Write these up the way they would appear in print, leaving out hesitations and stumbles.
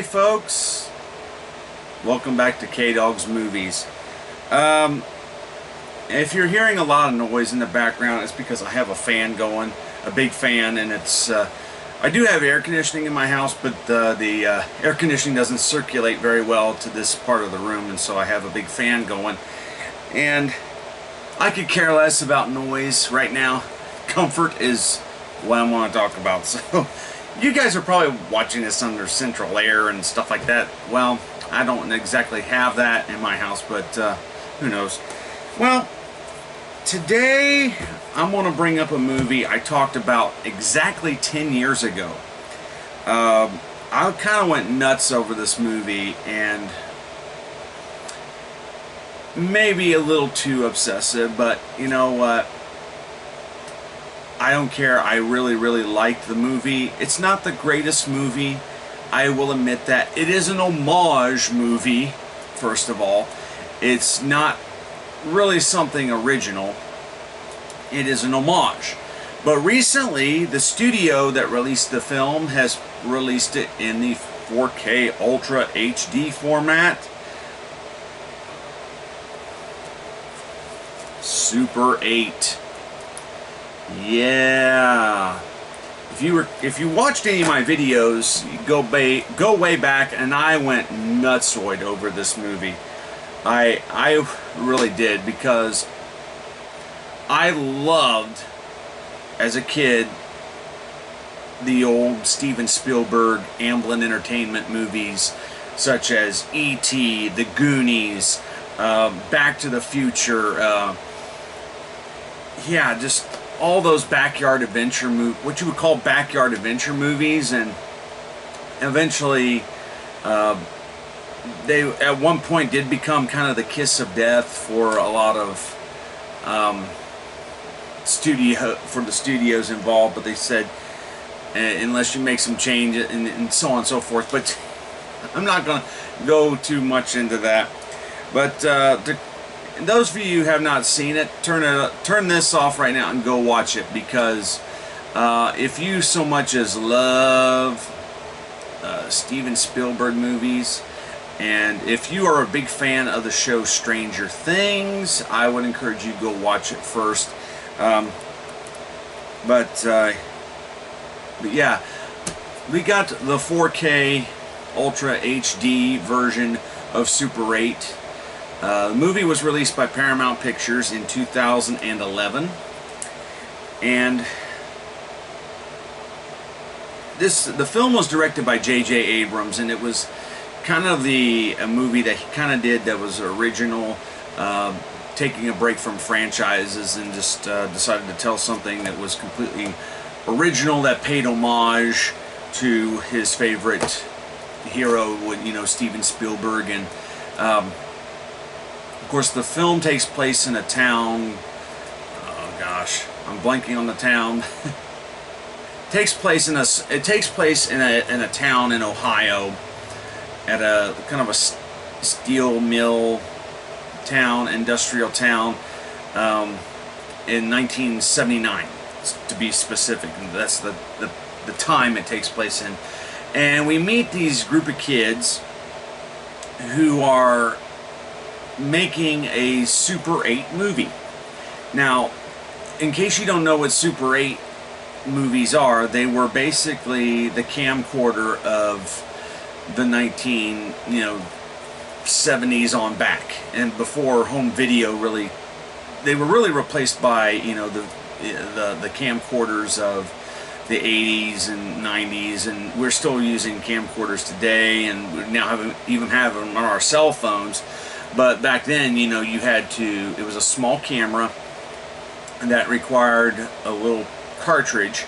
Howdy folks, welcome back to KDOGS Movies. If you're hearing a lot of noise in the background, it's because I have a fan going, a big fan, and it's I do have air conditioning in my house, but the air conditioning doesn't circulate very well to this part of the room, and so I have a big fan going, and I could care less about noise right now. Comfort is what I want to talk about. So you guys are probably watching this under central air and stuff like that. Well, I don't exactly have that in my house, but who knows. Well, today I'm going to bring up a movie I talked about exactly 10 years ago. I kind of went nuts over this movie, and maybe a little too obsessive, but you know what? I don't care. I really liked the movie. It's not the greatest movie, I will admit that. It is an homage movie, first of all. It's not really something original. It is an homage. But recently, the studio that released the film has released it in the 4K Ultra HD format. Super 8. Yeah. If you watched any of my videos, go way back, and I went nutsoid over this movie. I really did, because I loved, as a kid, the old Steven Spielberg Amblin Entertainment movies, such as E.T., The Goonies, Back to the Future, yeah, just all those backyard adventure what you would call backyard adventure movies. And eventually they at one point did become kind of the kiss of death for a lot of the studios involved, but they said unless you make some change and so on and so forth. But I'm not going to go too much into that. But those of you who have not seen it, turn this off right now and go watch it, because if you so much as love Steven Spielberg movies, and if you are a big fan of the show Stranger Things, I would encourage you to go watch it first. But yeah, we got the 4K Ultra HD version of Super 8. The movie was released by Paramount Pictures in 2011, and the film was directed by J.J. Abrams, and it was kind of a movie that he kind of did that was original, taking a break from franchises, and just decided to tell something that was completely original, that paid homage to his favorite hero, you know, Steven Spielberg. And of course, the film takes place in a town. Oh gosh, I'm blanking on the town. It takes place in a town in Ohio, at a kind of a steel mill town, industrial town, in 1979, to be specific. And that's the time it takes place in. And we meet these group of kids who are making a Super 8 movie. Now, in case you don't know what Super 8 movies are, they were basically the camcorder of the 70s on back, and before home video really, they were really replaced by, you know, the camcorders of the 80s and 90s, and we're still using camcorders today, and we now even have them on our cell phones. But back then, you know, it was a small camera that required a little cartridge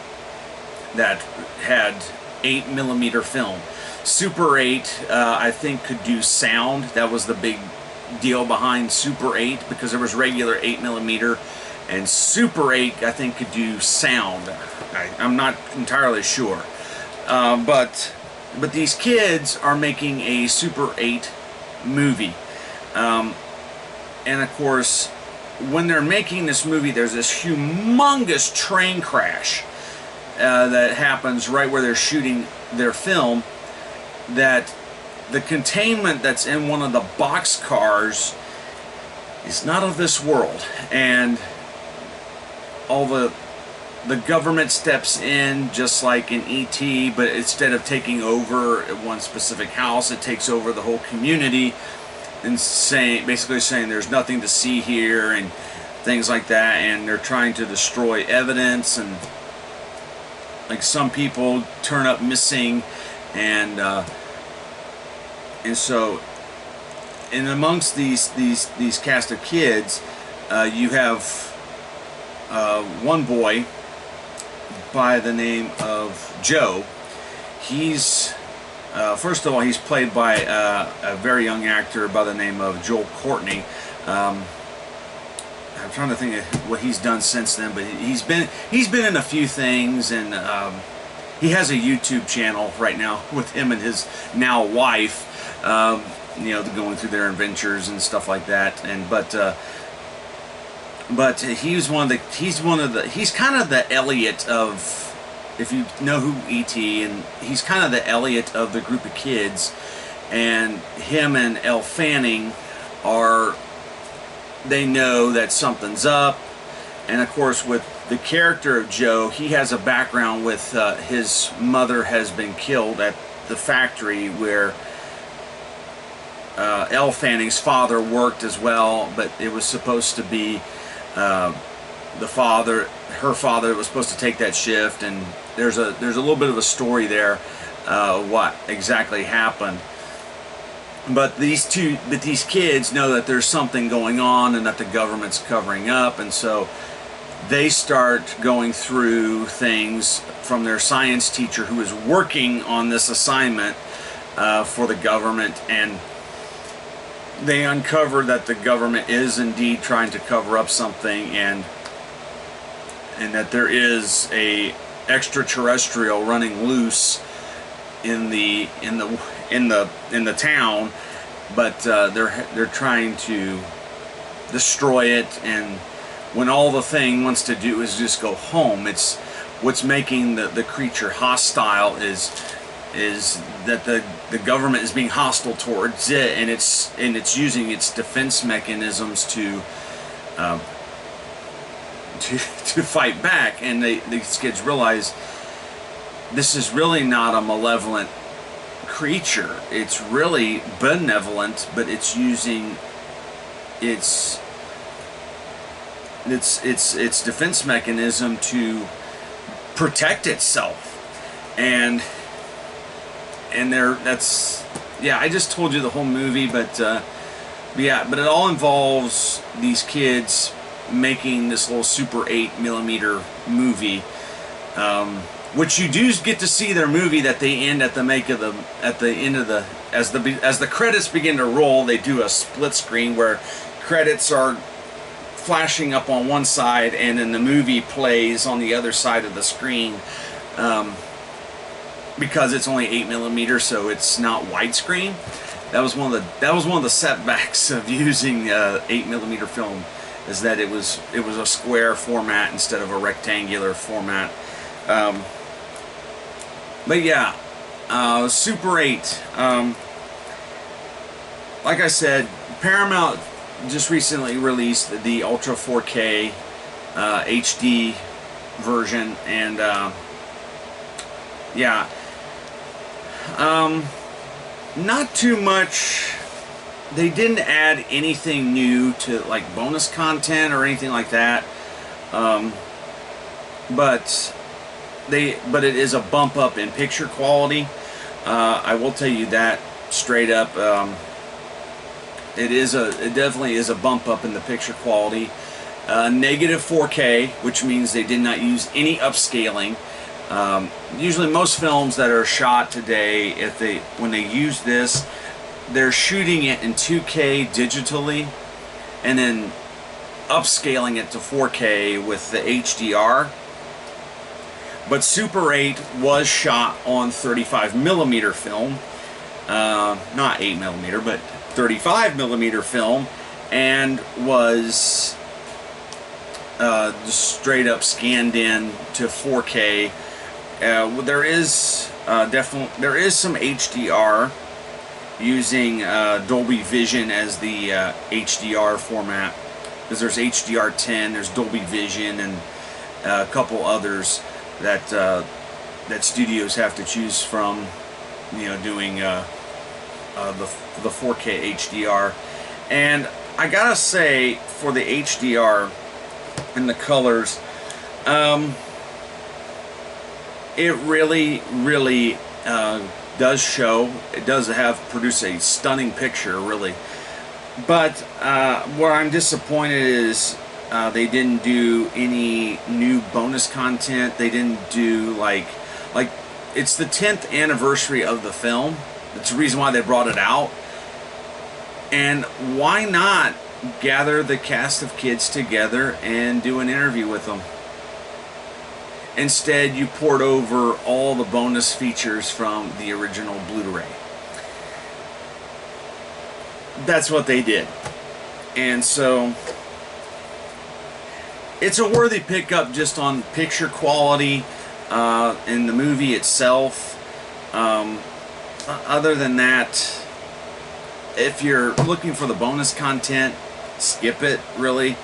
that had 8mm film. Super 8, I think, could do sound. That was the big deal behind Super 8, because there was regular 8mm, and Super 8, I think, could do sound. I'm not entirely sure. But these kids are making a Super 8 movie. And of course, when they're making this movie, there's this humongous train crash that happens right where they're shooting their film, that the containment that's in one of the box cars is not of this world, and all the government steps in just like in E.T., but instead of taking over one specific house, it takes over the whole community, and basically saying there's nothing to see here and things like that, and they're trying to destroy evidence, and like some people turn up missing, and so in amongst these cast of kids, you have one boy by the name of Joe. He's first of all, he's played by a very young actor by the name of Joel Courtney. I'm trying to think of what he's done since then, but he's been in a few things, and he has a YouTube channel right now with him and his now wife. You know, going through their adventures and stuff like that. And but he's kind of the Elliot of, if you know who E.T., and he's kind of the Elliot of the group of kids, and him and Elle Fanning they know that something's up. And of course, with the character of Joe, he has a background with his mother has been killed at the factory where Elle Fanning's father worked as well, but it was supposed to be her father was supposed to take that shift, and there's a little bit of a story there, what exactly happened. But these kids know that there's something going on and that the government's covering up, and so they start going through things from their science teacher who is working on this assignment for the government, and they uncover that the government is indeed trying to cover up something, and that there is a extraterrestrial running loose in the town, but they're trying to destroy it. And when all the thing wants to do is just go home, it's what's making the creature hostile is that the government is being hostile towards it, and it's using its defense mechanisms to fight back. And these kids realize this is really not a malevolent creature. It's really benevolent, but it's using its defense mechanism to protect itself. And I just told you the whole movie, but it all involves these kids making this little Super 8mm movie, which you do get to see their movie that they end as the credits begin to roll. They do a split screen where credits are flashing up on one side, and then the movie plays on the other side of the screen. Because it's only 8mm, so it's not widescreen. That was one of the setbacks of using 8mm film, is that it was a square format instead of a rectangular format. But yeah, Super 8. Like I said, Paramount just recently released the Ultra 4K HD version, and yeah. Not too much. They didn't add anything new to like bonus content or anything like that. But it is a bump up in picture quality. I will tell you that straight up. It definitely is a bump up in the picture quality. Negative 4K, which means they did not use any upscaling. Usually most films that are shot today, when they use this, they're shooting it in 2K digitally and then upscaling it to 4K with the HDR. But Super 8 was shot on 35mm film, not 8mm, but 35mm film, and was just straight up scanned in to 4K. There is some HDR using Dolby Vision as the HDR format, because there's HDR10, there's Dolby Vision, and a couple others that that studios have to choose from, you know, doing the 4K HDR. And I gotta say, for the HDR and the colors, it really does show. It does produce a stunning picture, really. But where I'm disappointed is they didn't do any new bonus content. They didn't do like it's the 10th anniversary of the film. That's the reason why they brought it out. And why not gather the cast of kids together and do an interview with them? Instead, you poured over all the bonus features from the original Blu-ray. That's what they did. And so it's a worthy pickup just on picture quality in the movie itself. Other than that, if you're looking for the bonus content, skip it, really.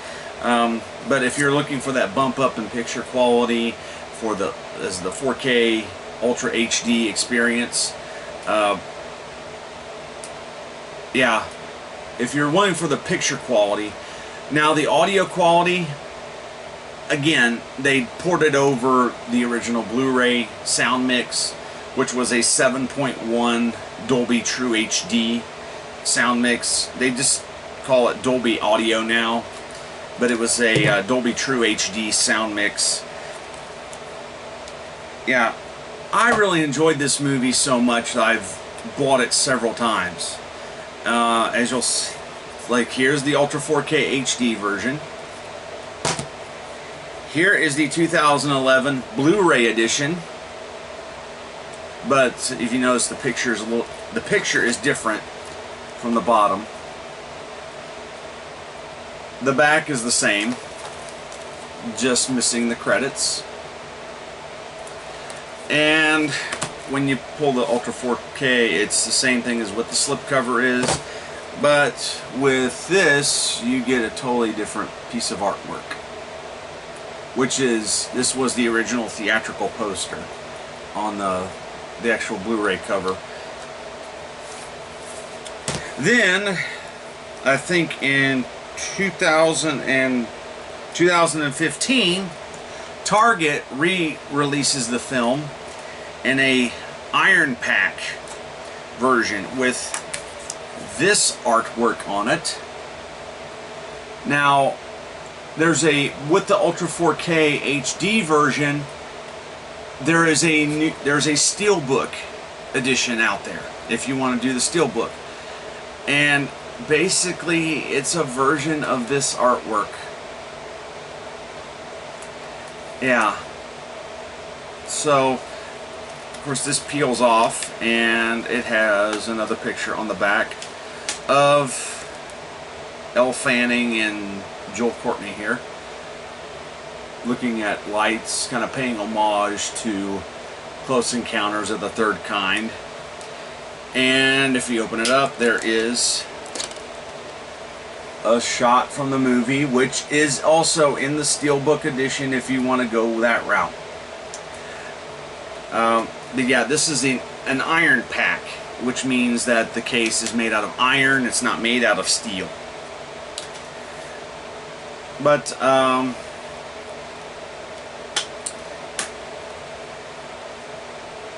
But if you're looking for that bump up in picture quality for the 4K Ultra HD experience, yeah, if you're wanting for the picture quality. Now the audio quality, again, they ported over the original Blu-ray sound mix, which was a 7.1 Dolby True HD sound mix. They just call it Dolby Audio now, but it was a Dolby True HD sound mix. Yeah, I really enjoyed this movie so much that I've bought it several times. As you'll see, like, here's the Ultra 4K HD version. Here is the 2011 Blu-ray edition. But if you notice, the picture is different from the bottom. The back is the same, just missing the credits. And when you pull the Ultra 4K, it's the same thing as what the slipcover is, but with this you get a totally different piece of artwork, this was the original theatrical poster on the actual Blu-ray cover. Then I think in 2015, Target re-releases the film in a iron pack version with this artwork on it. Now, with the Ultra 4K HD version, there's a steelbook edition out there if you want to do the steelbook, and basically it's a version of this artwork. Yeah. So, of course, this peels off, and it has another picture on the back of Elle Fanning and Joel Courtney here, looking at lights, kind of paying homage to Close Encounters of the Third Kind. And if you open it up, there is a shot from the movie, which is also in the Steelbook edition if you want to go that route. But yeah, this is an iron pack, which means that the case is made out of iron, it's not made out of steel. But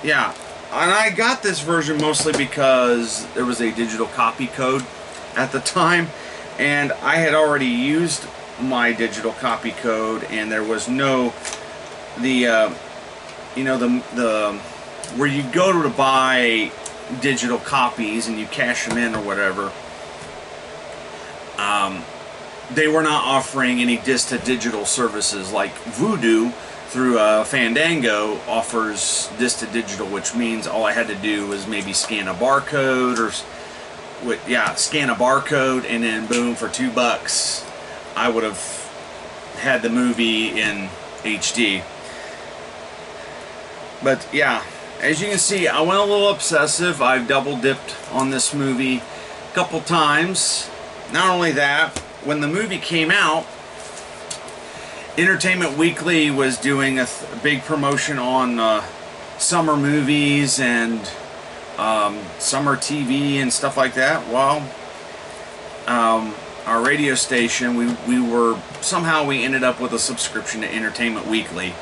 yeah, and I got this version mostly because there was a digital copy code at the time, and I had already used my digital copy code, and there was no where you go to buy digital copies and you cash them in or whatever, they were not offering any disc to digital services like Vudu through Fandango offers disc to digital, which means all I had to do was maybe scan a barcode scan a barcode, and then boom, for $2 I would have had the movie in HD. But yeah, as you can see, I went a little obsessive. I've double dipped on this movie a couple times. Not only that, when the movie came out, Entertainment Weekly was doing a big promotion on summer movies and summer TV and stuff like that. Well, our radio station, we ended up with a subscription to Entertainment Weekly,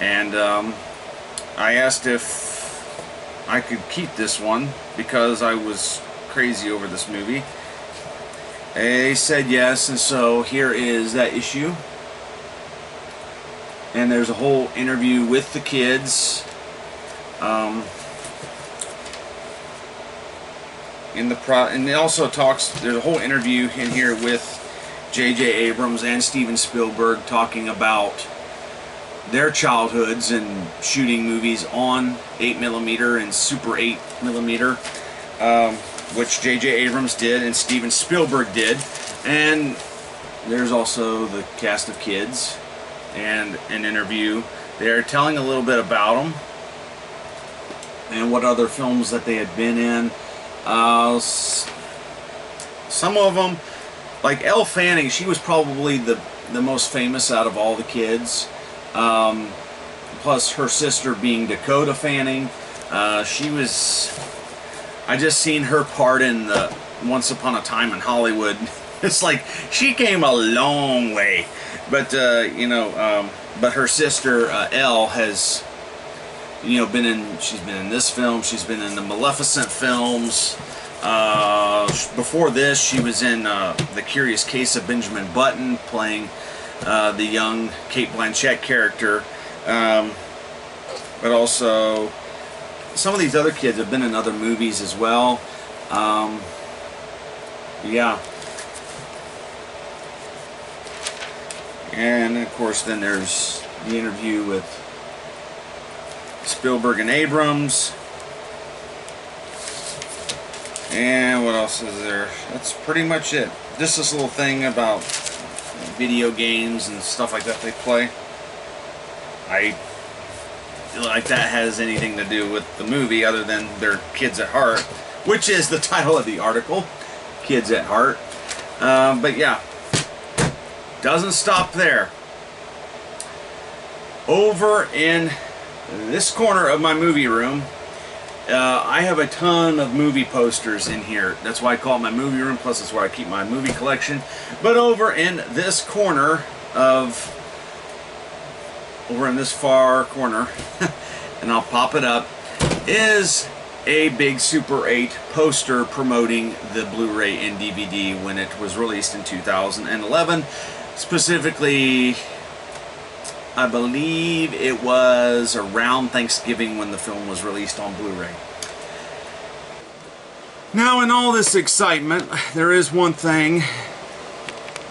and I asked if I could keep this one because I was crazy over this movie. They said yes, and so here is that issue. And there's a whole interview with the kids. And it also talks, there's a whole interview in here with J.J. Abrams and Steven Spielberg talking about their childhoods and shooting movies on 8mm and Super 8mm, which J.J. Abrams did and Steven Spielberg did. And there's also the cast of kids and an interview. They're telling a little bit about them and what other films that they had been in. Some of them, like Elle Fanning, she was probably the most famous out of all the kids. Plus her sister being Dakota Fanning. She was, I just seen her part in the Once Upon a Time in Hollywood. It's like she came a long way. But but her sister Elle has, she's been in this film. She's been in the Maleficent films. Before this, she was in The Curious Case of Benjamin Button, playing the young Cate Blanchett character. But also, some of these other kids have been in other movies as well. Yeah. And of course, then there's the interview with Spielberg and Abrams. And what else is there? That's pretty much it. Just this little thing about video games and stuff like that they play. I feel like that has anything to do with the movie other than they're kids at heart, which is the title of the article, Kids at Heart. But yeah, doesn't stop there. Over in this corner of my movie room, I have a ton of movie posters in here. That's why I call it my movie room, plus that's where I keep my movie collection. But over in this corner over in this far corner, and I'll pop it up, is a big Super 8 poster promoting the Blu-ray and DVD when it was released in 2011. Specifically, I believe it was around Thanksgiving when the film was released on Blu-ray. Now, in all this excitement, there is one thing.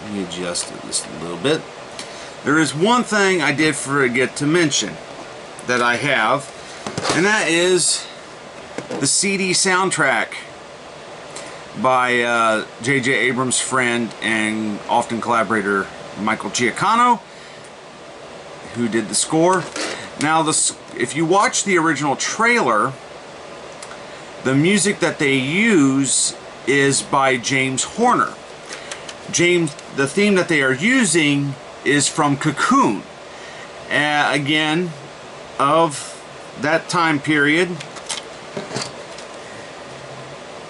Let me adjust this a little bit. There is one thing I did forget to mention that I have, and that is the CD soundtrack by J.J. Abrams' friend and often collaborator Michael Giacchino, who did the score. Now, if you watch the original trailer, the music that they use is by James Horner. The theme that they are using is from Cocoon. Again, of that time period.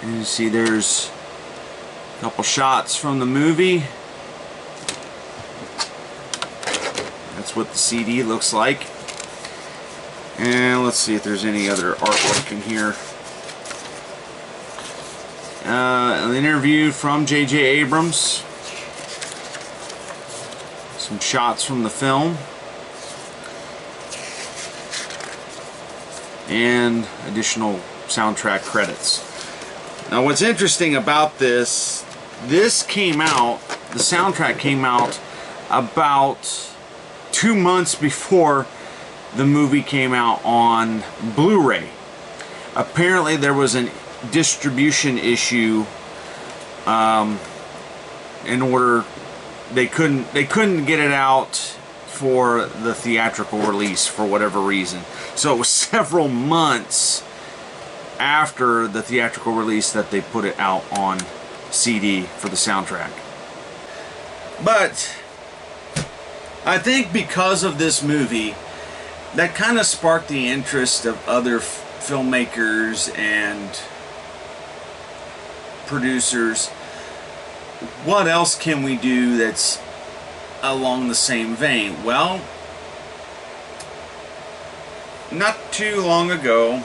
And you see there's a couple shots from the movie. That's what the CD looks like. And let's see if there's any other artwork in here. An interview from J.J. Abrams. Some shots from the film. And additional soundtrack credits. Now, what's interesting about this came out, the soundtrack came out about 2 months before the movie came out on Blu-ray. Apparently there was a distribution issue in order they couldn't get it out for the theatrical release for whatever reason. So it was several months after the theatrical release that they put it out on CD for the soundtrack. But I think because of this movie, that kind of sparked the interest of other filmmakers and producers. What else can we do that's along the same vein? Well, not too long ago,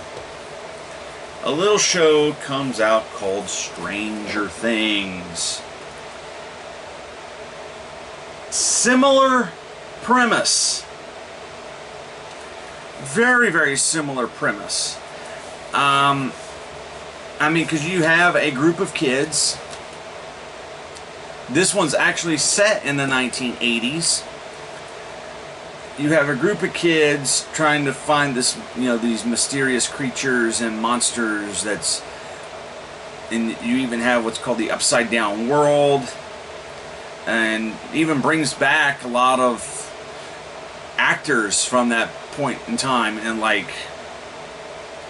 a little show comes out called Stranger Things. Similar premise. Very, very similar premise. I mean, because you have a group of kids. This one's actually set in the 1980s. You have a group of kids trying to find this, these mysterious creatures and monsters and you even have what's called the upside down world, and even brings back a lot of actors from that point in time, and like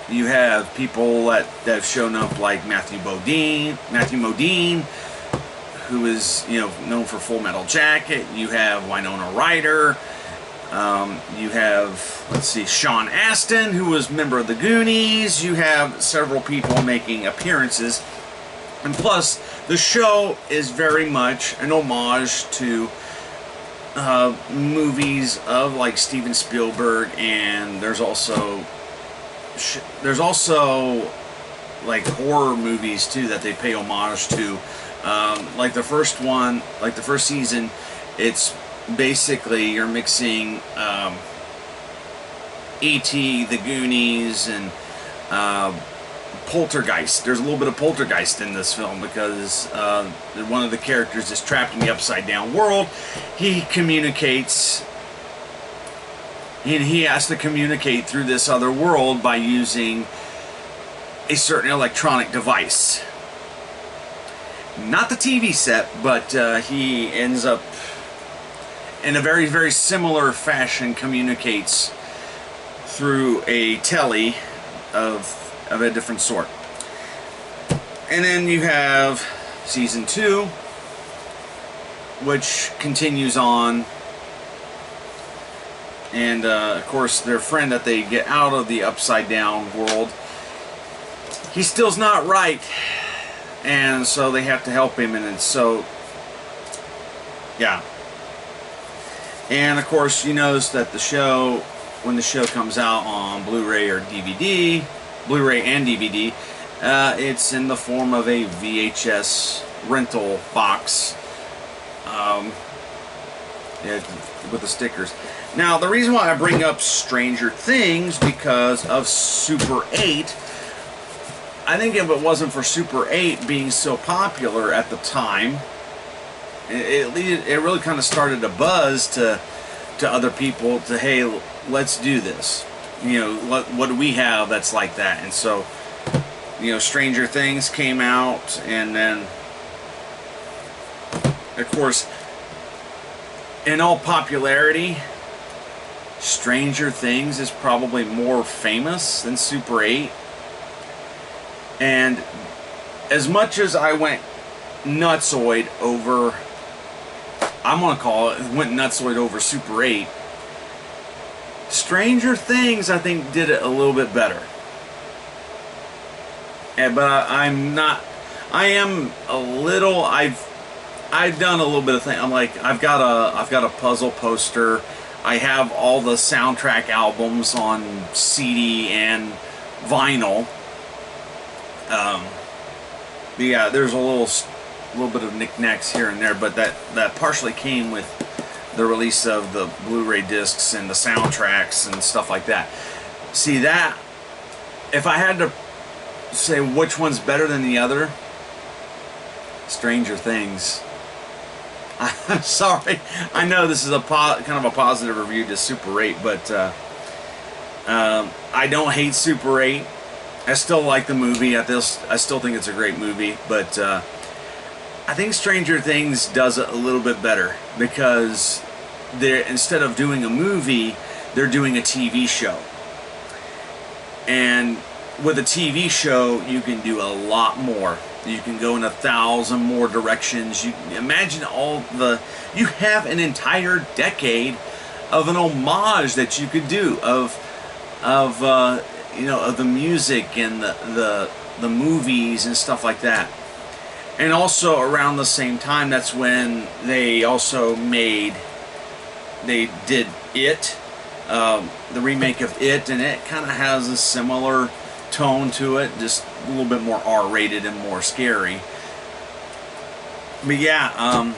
you have people that have shown up like Matthew Modine, who is known for Full Metal Jacket. You have Winona Ryder. You have, let's see, Sean Astin, who was a member of the Goonies. You have several people making appearances. And plus, the show is very much an homage to movies of like Steven Spielberg, and there's also like horror movies too that they pay homage to. Like the first one, like the first season, it's basically you're mixing E.T., the Goonies, and Poltergeist. There's a little bit of Poltergeist in this film because one of the characters is trapped in the upside down world. He communicates, and he has to communicate through this other world by using a certain electronic device. Not the TV set, but he ends up in a very, very similar fashion communicates through a telly of a different sort. And then you have season 2, which continues on, and of course their friend that they get out of the upside down world, he still's not right, and so they have to help him, and so yeah. And of course you notice that the show, when the show comes out on Blu-ray or DVD, Blu-ray and DVD, it's in the form of a VHS rental box, with the stickers. Now, the reason why I bring up Stranger Things, because of Super 8, I think if it wasn't for Super 8 being so popular at the time, it really kind of started a buzz to other people to, hey, let's do this. What do we have that's like that? And so, Stranger Things came out, and then, of course, in all popularity, Stranger Things is probably more famous than Super 8. And as much as I went nutsoid over, I'm going to call it, went nutsoid over Super 8, Stranger Things, I think, did it a little bit better. But I am a little, I've done a little bit of thing. I'm like, I've got a puzzle poster. I have all the soundtrack albums on CD and vinyl. But yeah, there's a little bit of knickknacks here and there, but that partially came with the release of the Blu-ray discs and the soundtracks and stuff like that. See, that, if I had to say which one's better than the other, Stranger Things. I'm sorry, I know this is kind of a positive review to Super 8, but I don't hate Super 8. I still like the movie. I still think it's a great movie, but I think Stranger Things does it a little bit better, because they're, instead of doing a movie, they're doing a TV show. And with a TV show, you can do a lot more. You can go in 1,000 more directions. You imagine you have an entire decade of an homage that you could do of the music and the movies and stuff like that. And also around the same time, that's when they did It, the remake of It, and it kind of has a similar tone to it, just a little bit more R-rated and more scary. But yeah,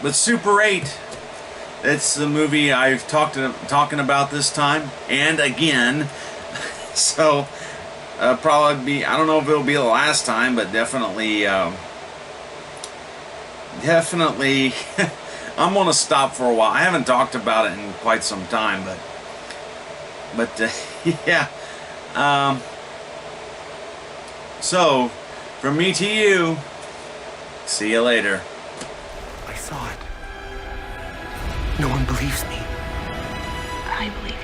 but Super 8, it's the movie I've talking about this time and again. So probably be, I don't know if it'll be the last time, but definitely I'm gonna stop for a while. I haven't talked about it in quite some time, but yeah. So from me to you, see you later. I saw it. No one believes me. I believe.